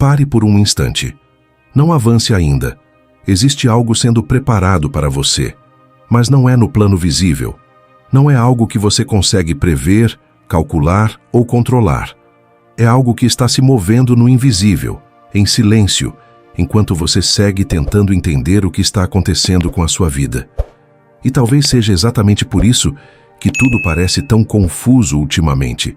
Pare por um instante. Não avance ainda. Existe algo sendo preparado para você, mas não é no plano visível. Não é algo que você consegue prever, calcular ou controlar. É algo que está se movendo no invisível, em silêncio, enquanto você segue tentando entender o que está acontecendo com a sua vida. E talvez seja exatamente por isso que tudo parece tão confuso ultimamente,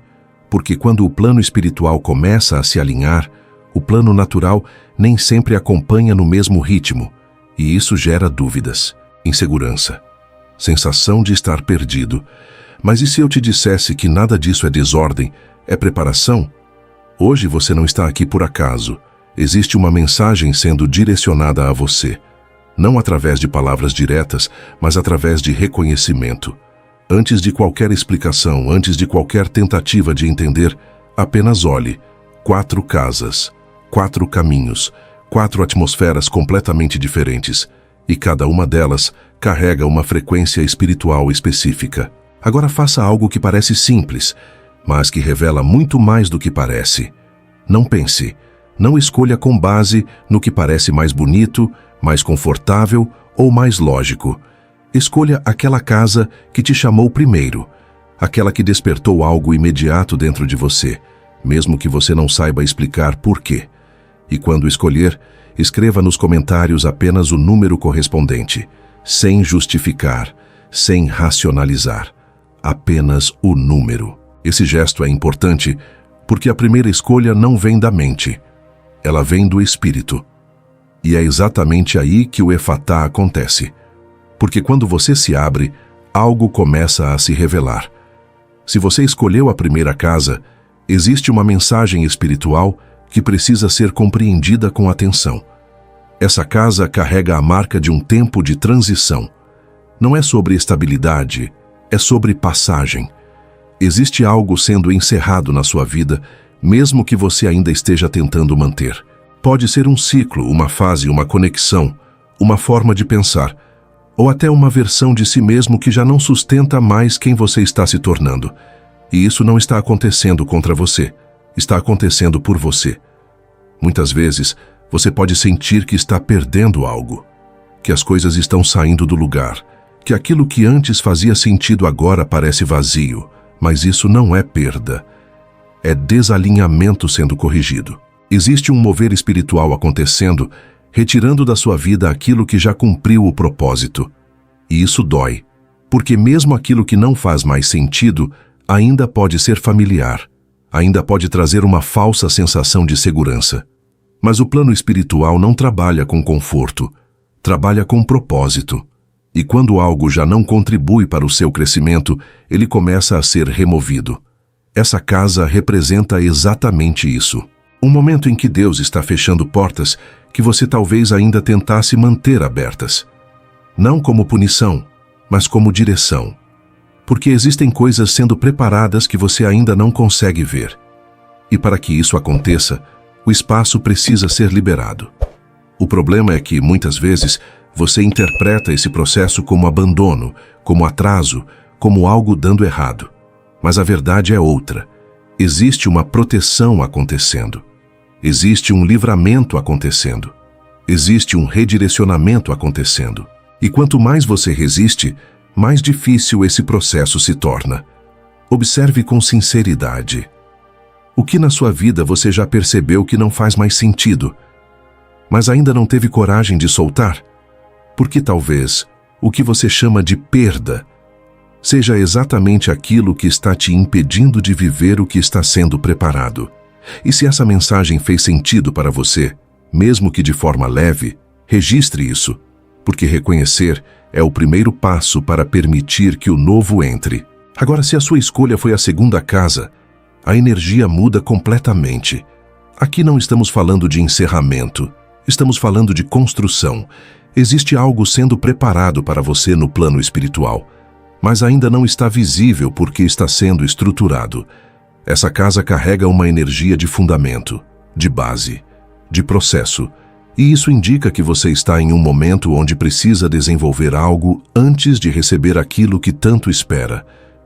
porque quando o plano espiritual começa a se alinhar, o plano natural nem sempre acompanha no mesmo ritmo, e isso gera dúvidas, insegurança, sensação de estar perdido. Mas e se eu te dissesse que nada disso é desordem, é preparação? Hoje você não está aqui por acaso. Existe uma mensagem sendo direcionada a você, não através de palavras diretas, mas através de reconhecimento. Antes de qualquer explicação, antes de qualquer tentativa de entender, apenas olhe. 4 casas, 4 caminhos, 4 atmosferas completamente diferentes, e cada uma delas carrega uma frequência espiritual específica. Agora faça algo que parece simples, mas que revela muito mais do que parece. Não pense, não escolha com base no que parece mais bonito, mais confortável ou mais lógico. Escolha aquela casa que te chamou primeiro, aquela que despertou algo imediato dentro de você, mesmo que você não saiba explicar por quê. E quando escolher, escreva nos comentários apenas o número correspondente, sem justificar, sem racionalizar. Apenas o número. Esse gesto é importante porque a primeira escolha não vem da mente. Ela vem do espírito. E é exatamente aí que o efatá acontece. Porque quando você se abre, algo começa a se revelar. Se você escolheu a primeira casa, existe uma mensagem espiritual que precisa ser compreendida com atenção. Essa casa carrega a marca de um tempo de transição. Não é sobre estabilidade, é sobre passagem. Existe algo sendo encerrado na sua vida, mesmo que você ainda esteja tentando manter. Pode ser um ciclo, uma fase, uma conexão, uma forma de pensar, ou até uma versão de si mesmo que já não sustenta mais quem você está se tornando. E isso não está acontecendo contra você, está acontecendo por você. Muitas vezes, você pode sentir que está perdendo algo, que as coisas estão saindo do lugar, que aquilo que antes fazia sentido agora parece vazio, mas isso não é perda. É desalinhamento sendo corrigido. Existe um mover espiritual acontecendo, retirando da sua vida aquilo que já cumpriu o propósito. E isso dói, porque mesmo aquilo que não faz mais sentido ainda pode ser familiar, ainda pode trazer uma falsa sensação de segurança. Mas o plano espiritual não trabalha com conforto, trabalha com propósito. E quando algo já não contribui para o seu crescimento, ele começa a ser removido. Essa casa representa exatamente isso. Um momento em que Deus está fechando portas que você talvez ainda tentasse manter abertas. Não como punição, mas como direção. Porque existem coisas sendo preparadas que você ainda não consegue ver. E para que isso aconteça, o espaço precisa ser liberado. O problema é que, muitas vezes, você interpreta esse processo como abandono, como atraso, como algo dando errado. Mas a verdade é outra. Existe uma proteção acontecendo. Existe um livramento acontecendo. Existe um redirecionamento acontecendo. E quanto mais você resiste, mais difícil esse processo se torna. Observe com sinceridade. O que na sua vida você já percebeu que não faz mais sentido, mas ainda não teve coragem de soltar? Porque talvez o que você chama de perda seja exatamente aquilo que está te impedindo de viver o que está sendo preparado. E se essa mensagem fez sentido para você, mesmo que de forma leve, registre isso, porque reconhecer é o primeiro passo para permitir que o novo entre. Agora, se a sua escolha foi a segunda casa, a energia muda completamente. Aqui não estamos falando de encerramento, estamos falando de construção. Existe algo sendo preparado para você no plano espiritual, mas ainda não está visível porque está sendo estruturado. Essa casa carrega uma energia de fundamento, de base, de processo, e isso indica que você está em um momento onde precisa desenvolver algo antes de receber aquilo que tanto espera.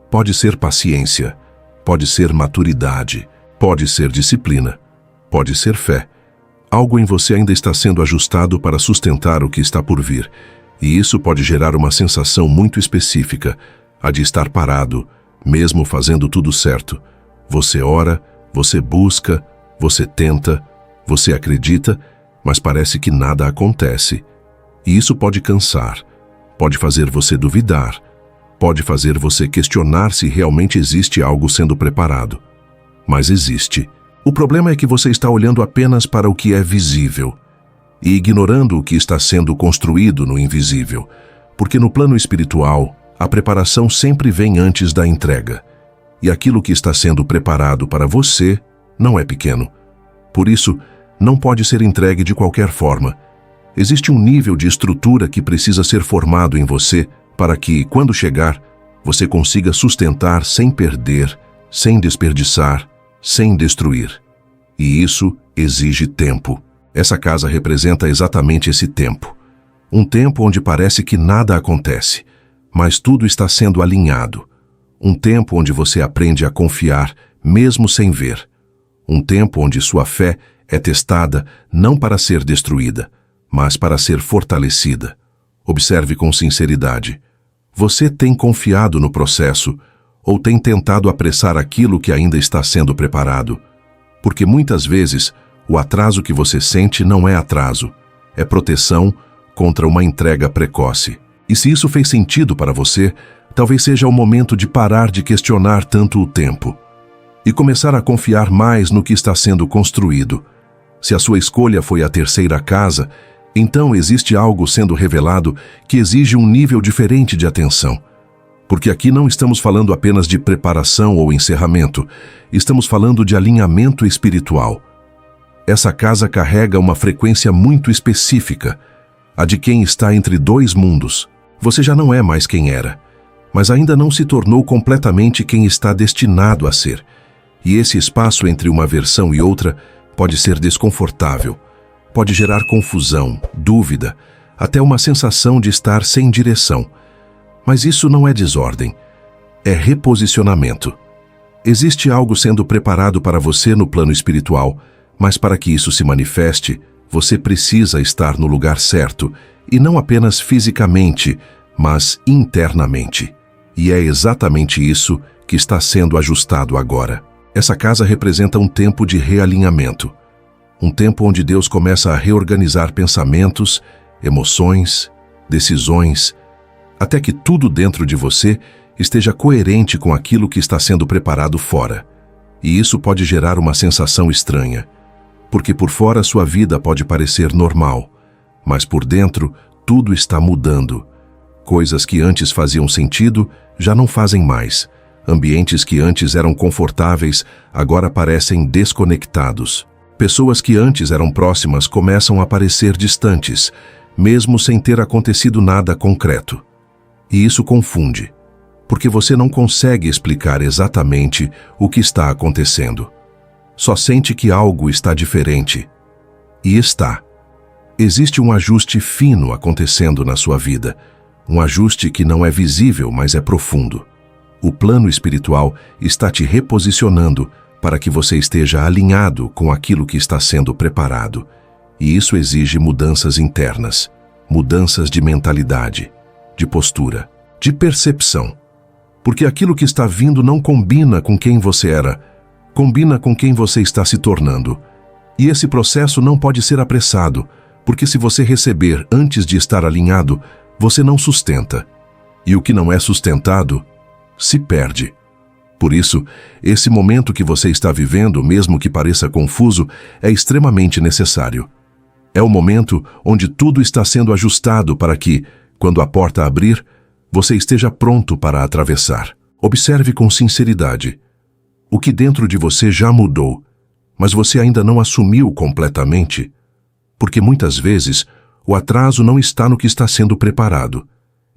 Pode ser paciência, pode ser maturidade, pode ser disciplina, pode ser fé, Algo em você ainda está sendo ajustado para sustentar o que está por vir, e isso pode gerar uma sensação muito específica, a de estar parado, mesmo fazendo tudo certo. Você ora, você busca, você tenta, você acredita, mas parece que nada acontece. E isso pode cansar, pode fazer você duvidar, pode fazer você questionar se realmente existe algo sendo preparado. Mas existe. O problema é que você está olhando apenas para o que é visível e ignorando o que está sendo construído no invisível, porque no plano espiritual, a preparação sempre vem antes da entrega. E aquilo que está sendo preparado para você não é pequeno. Por isso, não pode ser entregue de qualquer forma. Existe um nível de estrutura que precisa ser formado em você para que, quando chegar, você consiga sustentar sem perder, sem desperdiçar, sem destruir. E isso exige tempo. Essa casa representa exatamente esse tempo. Um tempo onde parece que nada acontece, mas tudo está sendo alinhado. Um tempo onde você aprende a confiar, mesmo sem ver. Um tempo onde sua fé é testada não para ser destruída, mas para ser fortalecida. Observe com sinceridade. Você tem confiado no processo ou tem tentado apressar aquilo que ainda está sendo preparado? Porque muitas vezes, o atraso que você sente não é atraso, é proteção contra uma entrega precoce. E se isso fez sentido para você, talvez seja o momento de parar de questionar tanto o tempo e começar a confiar mais no que está sendo construído. Se a sua escolha foi a terceira casa, então existe algo sendo revelado que exige um nível diferente de atenção. Porque aqui não estamos falando apenas de preparação ou encerramento, estamos falando de alinhamento espiritual. Essa casa carrega uma frequência muito específica, a de quem está entre dois mundos. Você já não é mais quem era, mas ainda não se tornou completamente quem está destinado a ser. E esse espaço entre uma versão e outra pode ser desconfortável, pode gerar confusão, dúvida, até uma sensação de estar sem direção. Mas isso não é desordem, é reposicionamento. Existe algo sendo preparado para você no plano espiritual, mas para que isso se manifeste, você precisa estar no lugar certo, e não apenas fisicamente, mas internamente. E é exatamente isso que está sendo ajustado agora. Essa casa representa um tempo de realinhamento, um tempo onde Deus começa a reorganizar pensamentos, emoções, decisões, até que tudo dentro de você esteja coerente com aquilo que está sendo preparado fora. E isso pode gerar uma sensação estranha, porque por fora sua vida pode parecer normal, mas por dentro tudo está mudando. Coisas que antes faziam sentido já não fazem mais. Ambientes que antes eram confortáveis agora parecem desconectados. Pessoas que antes eram próximas começam a parecer distantes, mesmo sem ter acontecido nada concreto. E isso confunde, porque você não consegue explicar exatamente o que está acontecendo. Só sente que algo está diferente. E está. Existe um ajuste fino acontecendo na sua vida, um ajuste que não é visível, mas é profundo. O plano espiritual está te reposicionando para que você esteja alinhado com aquilo que está sendo preparado. E isso exige mudanças internas, mudanças de mentalidade, de postura, de percepção. Porque aquilo que está vindo não combina com quem você era, combina com quem você está se tornando. E esse processo não pode ser apressado, porque se você receber antes de estar alinhado, você não sustenta. E o que não é sustentado, se perde. Por isso, esse momento que você está vivendo, mesmo que pareça confuso, é extremamente necessário. É o momento onde tudo está sendo ajustado para que, quando a porta abrir, você esteja pronto para atravessar. Observe com sinceridade. O que dentro de você já mudou, mas você ainda não assumiu completamente, porque muitas vezes o atraso não está no que está sendo preparado,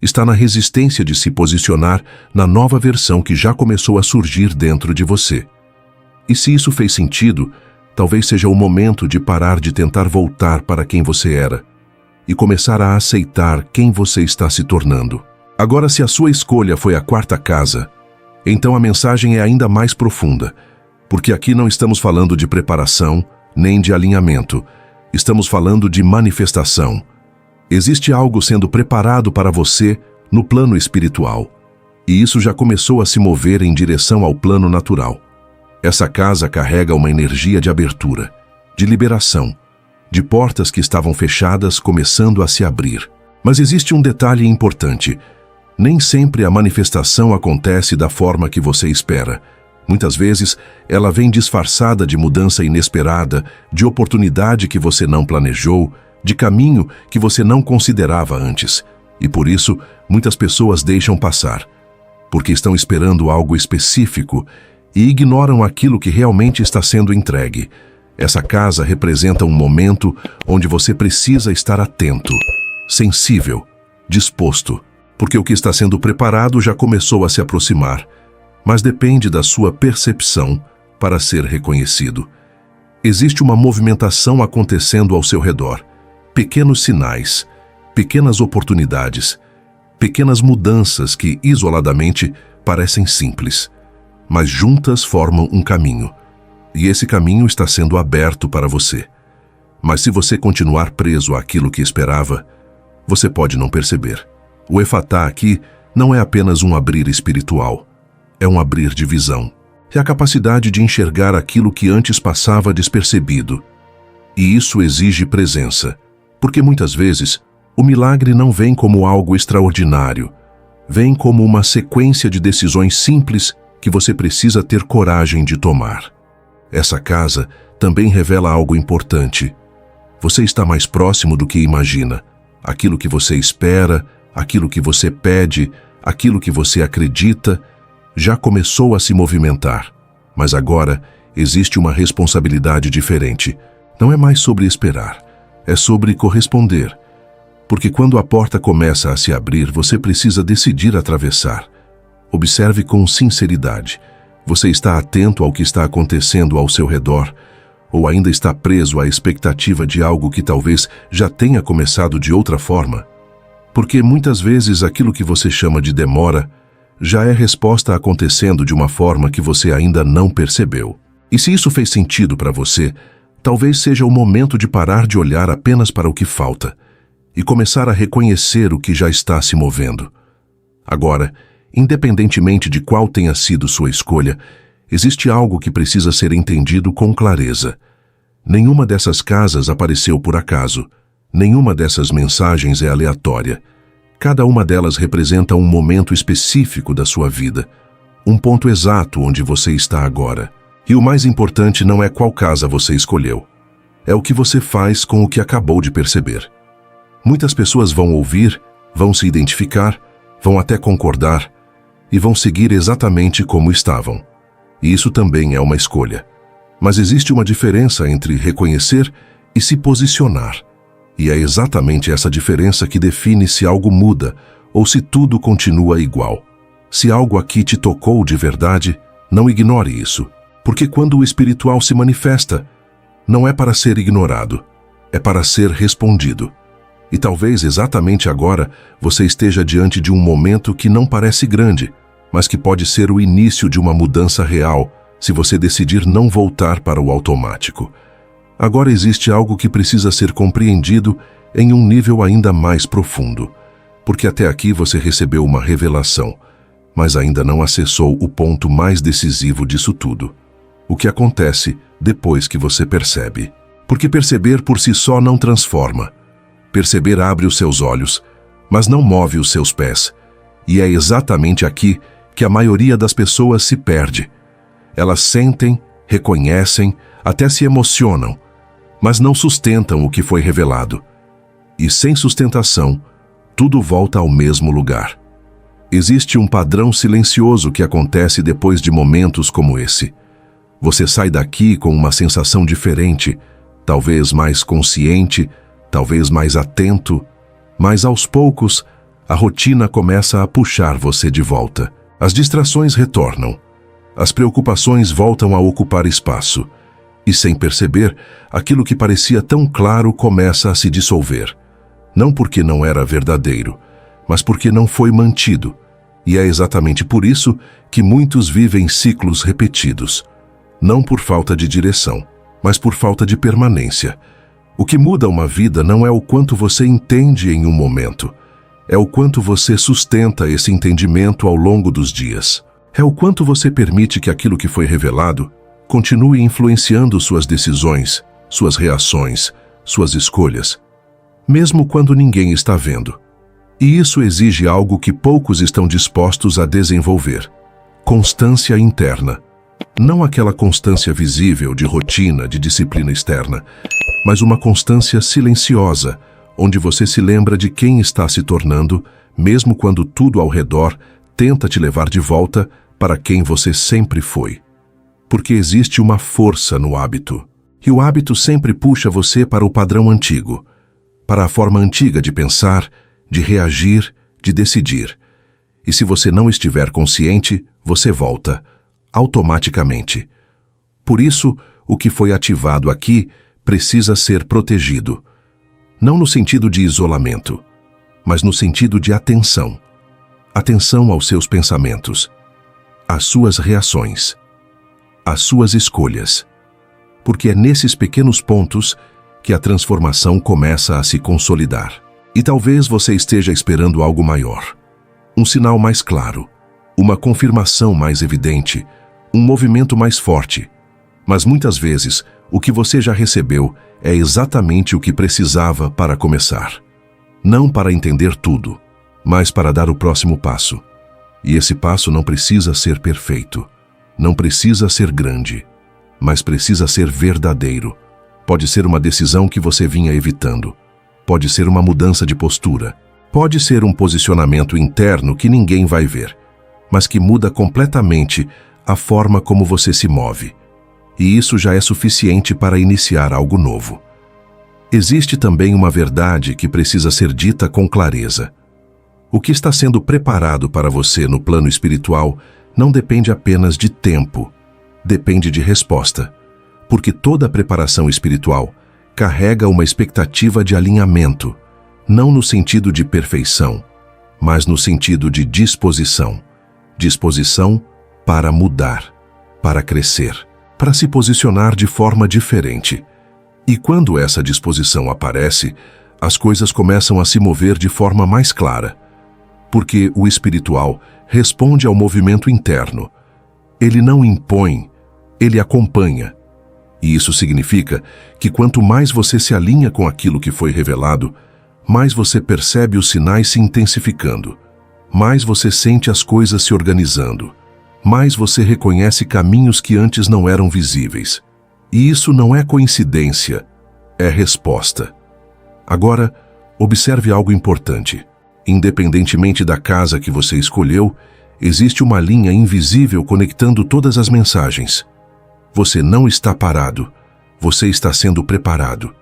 está na resistência de se posicionar na nova versão que já começou a surgir dentro de você. E se isso fez sentido, talvez seja o momento de parar de tentar voltar para quem você era e começar a aceitar quem você está se tornando. Agora, se a sua escolha foi a quarta casa, então a mensagem é ainda mais profunda, porque aqui não estamos falando de preparação nem de alinhamento, Estamos falando de manifestação. Existe algo sendo preparado para você no plano espiritual. E isso já começou a se mover em direção ao plano natural. Essa casa carrega uma energia de abertura, de liberação, de portas que estavam fechadas começando a se abrir. Mas existe um detalhe importante. Nem sempre a manifestação acontece da forma que você espera. Muitas vezes, ela vem disfarçada de mudança inesperada, de oportunidade que você não planejou, de caminho que você não considerava antes. E por isso, muitas pessoas deixam passar, porque estão esperando algo específico e ignoram aquilo que realmente está sendo entregue. Essa casa representa um momento onde você precisa estar atento, sensível, disposto, porque o que está sendo preparado já começou a se aproximar, mas depende da sua percepção para ser reconhecido. Existe uma movimentação acontecendo ao seu redor, pequenos sinais, pequenas oportunidades, pequenas mudanças que, isoladamente, parecem simples, mas juntas formam um caminho. E esse caminho está sendo aberto para você. Mas se você continuar preso àquilo que esperava, você pode não perceber. O efatá aqui não é apenas um abrir espiritual, é um abrir de visão. É a capacidade de enxergar aquilo que antes passava despercebido. E isso exige presença, porque muitas vezes o milagre não vem como algo extraordinário, vem como uma sequência de decisões simples que você precisa ter coragem de tomar. Essa casa também revela algo importante. Você está mais próximo do que imagina. Aquilo que você espera, aquilo que você pede, aquilo que você acredita, já começou a se movimentar. Mas agora existe uma responsabilidade diferente. Não é mais sobre esperar, é sobre corresponder. Porque quando a porta começa a se abrir, você precisa decidir atravessar. Observe com sinceridade. Você está atento ao que está acontecendo ao seu redor, ou ainda está preso à expectativa de algo que talvez já tenha começado de outra forma? Porque muitas vezes aquilo que você chama de demora já é resposta acontecendo de uma forma que você ainda não percebeu. E se isso fez sentido para você, talvez seja o momento de parar de olhar apenas para o que falta e começar a reconhecer o que já está se movendo. Agora, independentemente de qual tenha sido sua escolha, existe algo que precisa ser entendido com clareza. Nenhuma dessas casas apareceu por acaso. Nenhuma dessas mensagens é aleatória. Cada uma delas representa um momento específico da sua vida, um ponto exato onde você está agora. E o mais importante não é qual casa você escolheu. É o que você faz com o que acabou de perceber. Muitas pessoas vão ouvir, vão se identificar, vão até concordar e vão seguir exatamente como estavam. E isso também é uma escolha. Mas existe uma diferença entre reconhecer e se posicionar. E é exatamente essa diferença que define se algo muda ou se tudo continua igual. Se algo aqui te tocou de verdade, não ignore isso. Porque quando o espiritual se manifesta, não é para ser ignorado, é para ser respondido. E talvez exatamente agora você esteja diante de um momento que não parece grande, mas que pode ser o início de uma mudança real, se você decidir não voltar para o automático. Agora existe algo que precisa ser compreendido em um nível ainda mais profundo, porque até aqui você recebeu uma revelação, mas ainda não acessou o ponto mais decisivo disso tudo. O que acontece depois que você percebe. Porque perceber por si só não transforma. Perceber abre os seus olhos, mas não move os seus pés. E é exatamente aqui que a maioria das pessoas se perde. Elas sentem, reconhecem, até se emocionam, mas não sustentam o que foi revelado. E sem sustentação, tudo volta ao mesmo lugar. Existe um padrão silencioso que acontece depois de momentos como esse. Você sai daqui com uma sensação diferente, talvez mais consciente, talvez mais atento, mas aos poucos, a rotina começa a puxar você de volta. As distrações retornam. As preocupações voltam a ocupar espaço. E sem perceber, aquilo que parecia tão claro começa a se dissolver. Não porque não era verdadeiro, mas porque não foi mantido. E é exatamente por isso que muitos vivem ciclos repetidos. Não por falta de direção, mas por falta de permanência. O que muda uma vida não é o quanto você entende em um momento, é o quanto você sustenta esse entendimento ao longo dos dias. É o quanto você permite que aquilo que foi revelado continue influenciando suas decisões, suas reações, suas escolhas, mesmo quando ninguém está vendo. E isso exige algo que poucos estão dispostos a desenvolver: constância interna. Não aquela constância visível de rotina, de disciplina externa, mas uma constância silenciosa, onde você se lembra de quem está se tornando, mesmo quando tudo ao redor tenta te levar de volta para quem você sempre foi. Porque existe uma força no hábito. E o hábito sempre puxa você para o padrão antigo, para a forma antiga de pensar, de reagir, de decidir. E se você não estiver consciente, você volta, automaticamente. Por isso, o que foi ativado aqui precisa ser protegido. Não no sentido de isolamento, mas no sentido de atenção. Atenção aos seus pensamentos, às suas reações, às suas escolhas. Porque é nesses pequenos pontos que a transformação começa a se consolidar. E talvez você esteja esperando algo maior. Um sinal mais claro, uma confirmação mais evidente, um movimento mais forte. Mas muitas vezes, o que você já recebeu é exatamente o que precisava para começar. Não para entender tudo, mas para dar o próximo passo. E esse passo não precisa ser perfeito, não precisa ser grande, mas precisa ser verdadeiro. Pode ser uma decisão que você vinha evitando, pode ser uma mudança de postura, pode ser um posicionamento interno que ninguém vai ver, mas que muda completamente a forma como você se move. E isso já é suficiente para iniciar algo novo. Existe também uma verdade que precisa ser dita com clareza. O que está sendo preparado para você no plano espiritual não depende apenas de tempo, depende de resposta. Porque toda preparação espiritual carrega uma expectativa de alinhamento, não no sentido de perfeição, mas no sentido de disposição. Disposição para mudar, para crescer, para se posicionar de forma diferente. E quando essa disposição aparece, as coisas começam a se mover de forma mais clara. Porque o espiritual responde ao movimento interno. Ele não impõe, ele acompanha. E isso significa que quanto mais você se alinha com aquilo que foi revelado, mais você percebe os sinais se intensificando, mais você sente as coisas se organizando, mais você reconhece caminhos que antes não eram visíveis. E isso não é coincidência, é resposta. Agora, observe algo importante. Independentemente da casa que você escolheu, existe uma linha invisível conectando todas as mensagens. Você não está parado, você está sendo preparado.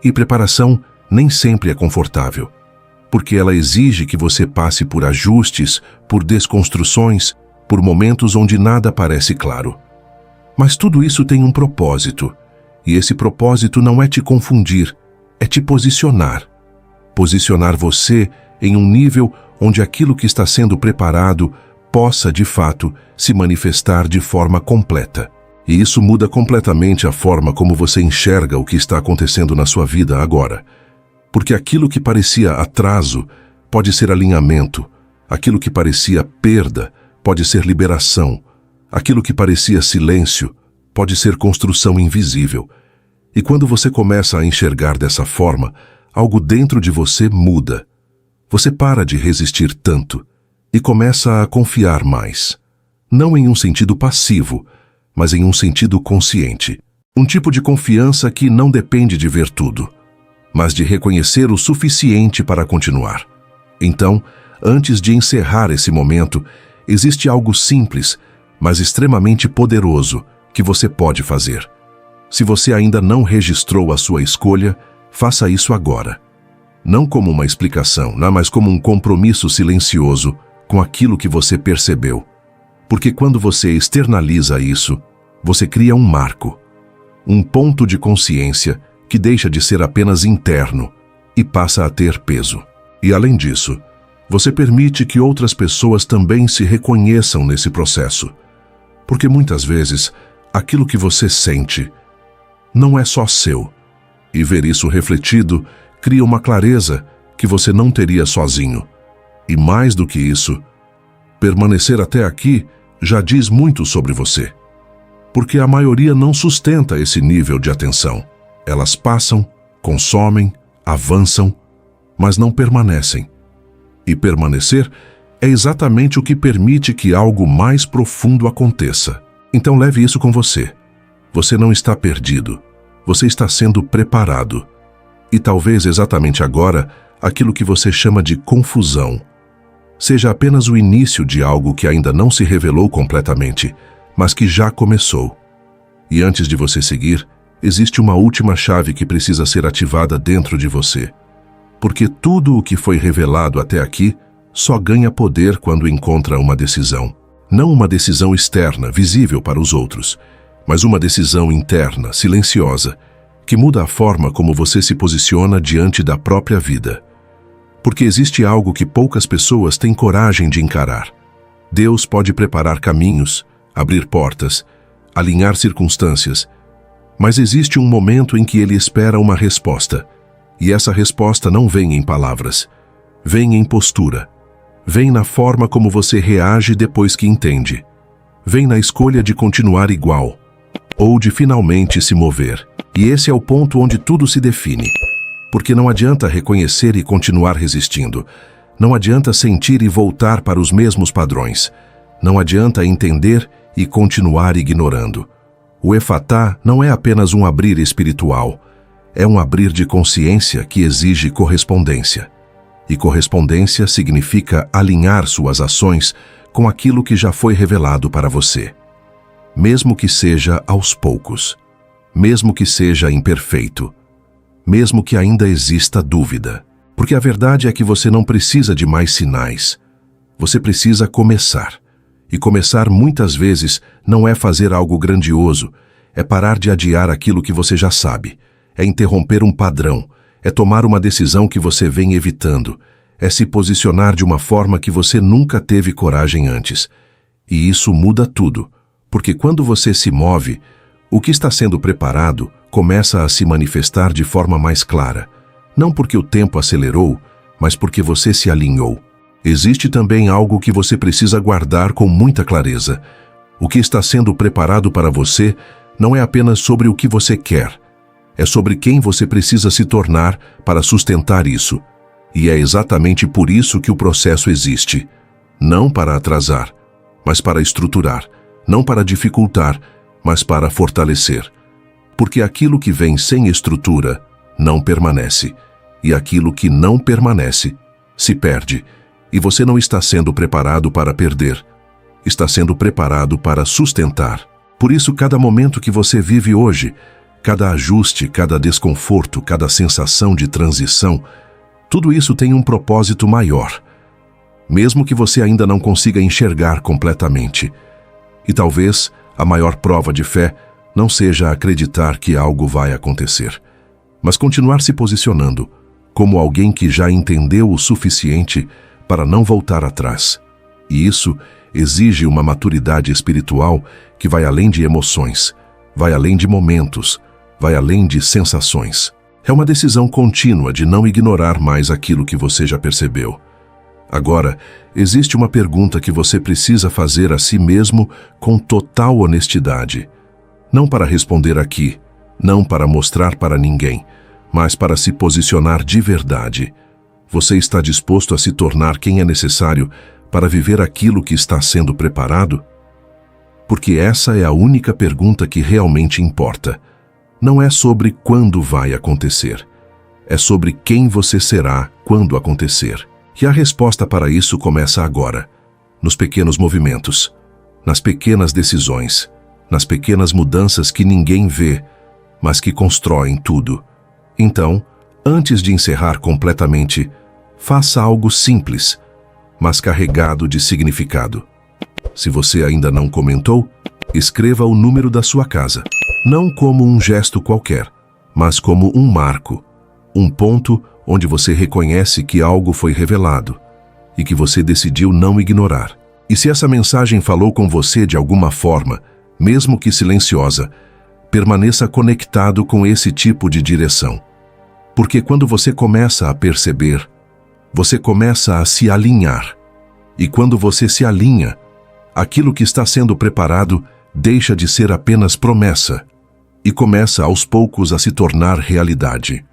E preparação nem sempre é confortável, porque ela exige que você passe por ajustes, por desconstruções, por momentos onde nada parece claro. Mas tudo isso tem um propósito, e esse propósito não é te confundir, é te posicionar. Posicionar você em um nível onde aquilo que está sendo preparado possa, de fato, se manifestar de forma completa. E isso muda completamente a forma como você enxerga o que está acontecendo na sua vida agora. Porque aquilo que parecia atraso pode ser alinhamento, aquilo que parecia perda pode ser liberação, aquilo que parecia silêncio pode ser construção invisível. E quando você começa a enxergar dessa forma, algo dentro de você muda. Você para de resistir tanto e começa a confiar mais. Não em um sentido passivo, mas em um sentido consciente. Um tipo de confiança que não depende de ver tudo, mas de reconhecer o suficiente para continuar. Então, antes de encerrar esse momento, existe algo simples, mas extremamente poderoso que você pode fazer. Se você ainda não registrou a sua escolha, faça isso agora. Não como uma explicação, mas como um compromisso silencioso com aquilo que você percebeu. Porque quando você externaliza isso, você cria um marco, um ponto de consciência que deixa de ser apenas interno e passa a ter peso. E além disso, você permite que outras pessoas também se reconheçam nesse processo. Porque muitas vezes, aquilo que você sente não é só seu, E ver isso refletido cria uma clareza que você não teria sozinho. E mais do que isso, permanecer até aqui já diz muito sobre você. Porque a maioria não sustenta esse nível de atenção. Elas passam, consomem, avançam, mas não permanecem. E permanecer é exatamente o que permite que algo mais profundo aconteça. Então leve isso com você. Você não está perdido. Você está sendo preparado. E talvez exatamente agora, aquilo que você chama de confusão seja apenas o início de algo que ainda não se revelou completamente, mas que já começou. E antes de você seguir, existe uma última chave que precisa ser ativada dentro de você. Porque tudo o que foi revelado até aqui só ganha poder quando encontra uma decisão. Não uma decisão externa, visível para os outros, mas uma decisão interna, silenciosa, que muda a forma como você se posiciona diante da própria vida. Porque existe algo que poucas pessoas têm coragem de encarar. Deus pode preparar caminhos, abrir portas, alinhar circunstâncias, mas existe um momento em que Ele espera uma resposta, e essa resposta não vem em palavras, vem em postura, vem na forma como você reage depois que entende, vem na escolha de continuar igual, ou de finalmente se mover. E esse é o ponto onde tudo se define. Porque não adianta reconhecer e continuar resistindo. Não adianta sentir e voltar para os mesmos padrões. Não adianta entender e continuar ignorando. O efatá não é apenas um abrir espiritual. É um abrir de consciência que exige correspondência. E correspondência significa alinhar suas ações com aquilo que já foi revelado para você. Mesmo que seja aos poucos. Mesmo que seja imperfeito. Mesmo que ainda exista dúvida. Porque a verdade é que você não precisa de mais sinais. Você precisa começar. E começar muitas vezes não é fazer algo grandioso, é parar de adiar aquilo que você já sabe, é interromper um padrão, é tomar uma decisão que você vem evitando, é se posicionar de uma forma que você nunca teve coragem antes. E isso muda tudo, porque quando você se move, o que está sendo preparado começa a se manifestar de forma mais clara, não porque o tempo acelerou, mas porque você se alinhou. Existe também algo que você precisa guardar com muita clareza. O que está sendo preparado para você não é apenas sobre o que você quer, é sobre quem você precisa se tornar para sustentar isso. E é exatamente por isso que o processo existe. Não para atrasar, mas para estruturar. Não para dificultar, mas para fortalecer. Porque aquilo que vem sem estrutura não permanece. E aquilo que não permanece se perde. E você não está sendo preparado para perder. Está sendo preparado para sustentar. Por isso, cada momento que você vive hoje, cada ajuste, cada desconforto, cada sensação de transição, tudo isso tem um propósito maior. Mesmo que você ainda não consiga enxergar completamente. E talvez a maior prova de fé não seja acreditar que algo vai acontecer, mas continuar se posicionando como alguém que já entendeu o suficiente para não voltar atrás. E isso exige uma maturidade espiritual que vai além de emoções, vai além de momentos, vai além de sensações. É uma decisão contínua de não ignorar mais aquilo que você já percebeu. Agora, existe uma pergunta que você precisa fazer a si mesmo com total honestidade. Não para responder aqui, não para mostrar para ninguém, mas para se posicionar de verdade. Você está disposto a se tornar quem é necessário para viver aquilo que está sendo preparado? Porque essa é a única pergunta que realmente importa. Não é sobre quando vai acontecer. É sobre quem você será quando acontecer. E a resposta para isso começa agora, nos pequenos movimentos, nas pequenas decisões, nas pequenas mudanças que ninguém vê, mas que constroem tudo. Então, antes de encerrar completamente, faça algo simples, mas carregado de significado. Se você ainda não comentou, escreva o número da sua casa, não como um gesto qualquer, mas como um marco, um ponto onde você reconhece que algo foi revelado e que você decidiu não ignorar. E se essa mensagem falou com você de alguma forma, mesmo que silenciosa, Permaneça conectado com esse tipo de direção. Porque quando você começa a perceber, você começa a se alinhar. E quando você se alinha, aquilo que está sendo preparado deixa de ser apenas promessa e começa aos poucos a se tornar realidade.